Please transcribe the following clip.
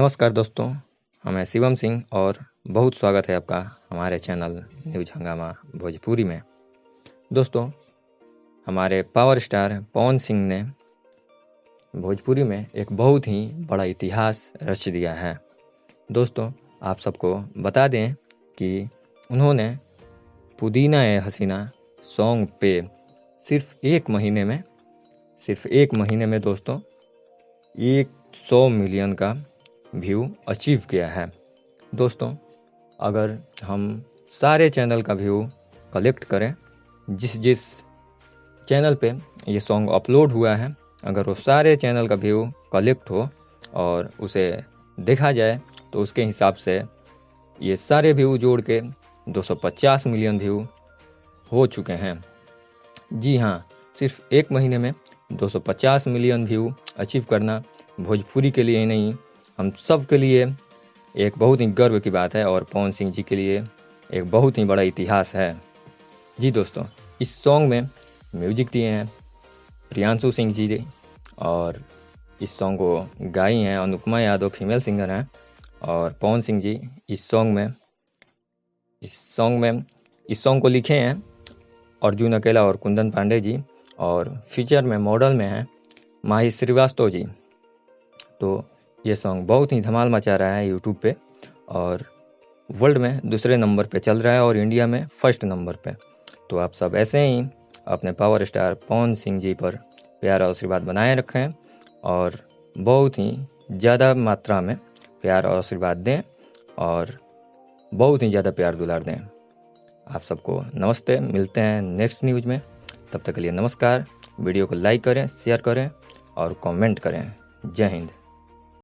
नमस्कार दोस्तों, मैं शिवम सिंह और बहुत स्वागत है आपका हमारे चैनल न्यूज हंगामा भोजपुरी में। दोस्तों, हमारे पावर स्टार पवन सिंह ने भोजपुरी में एक बहुत ही बड़ा इतिहास रच दिया है। दोस्तों, आप सबको बता दें कि उन्होंने पुदीना ए हसीना सॉन्ग पे सिर्फ एक महीने में दोस्तों 100 मिलियन का व्यू अचीव किया है। दोस्तों, अगर हम सारे चैनल का व्यू कलेक्ट करें, जिस चैनल पे ये सॉन्ग अपलोड हुआ है, अगर वो सारे चैनल का व्यू कलेक्ट हो और उसे देखा जाए तो उसके हिसाब से ये सारे व्यू जोड़ के 250 मिलियन व्यू हो चुके हैं। जी हाँ, सिर्फ एक महीने में 250 मिलियन व्यू अचीव करना भोजपुरी के लिए ही नहीं, हम सब के लिए एक बहुत ही गर्व की बात है और पवन सिंह जी के लिए एक बहुत ही बड़ा इतिहास है। जी दोस्तों, इस सॉन्ग में म्यूजिक दिए हैं प्रियांशु सिंह जी और इस सॉन्ग को गाई हैं अनुपमा यादव, फीमेल सिंगर हैं, और पवन सिंह जी इस सॉन्ग को लिखे हैं अर्जुन अकेला और कुंदन पांडे जी, और फीचर में मॉडल में हैं माही श्रीवास्तव जी। तो ये सॉन्ग बहुत ही धमाल मचा रहा है यूट्यूब पे और वर्ल्ड में दूसरे नंबर पे चल रहा है और इंडिया में फर्स्ट नंबर पे। तो आप सब ऐसे ही अपने पावर स्टार पवन सिंह जी पर प्यार और आशीर्वाद बनाए रखें और बहुत ही ज़्यादा मात्रा में प्यार और आशीर्वाद दें और बहुत ही ज़्यादा प्यार दुलार दें। आप सबको नमस्ते, मिलते हैं नेक्स्ट न्यूज़ में। तब तक के लिए नमस्कार। वीडियो को लाइक करें, शेयर करें और कमेंट करें। जय हिंद।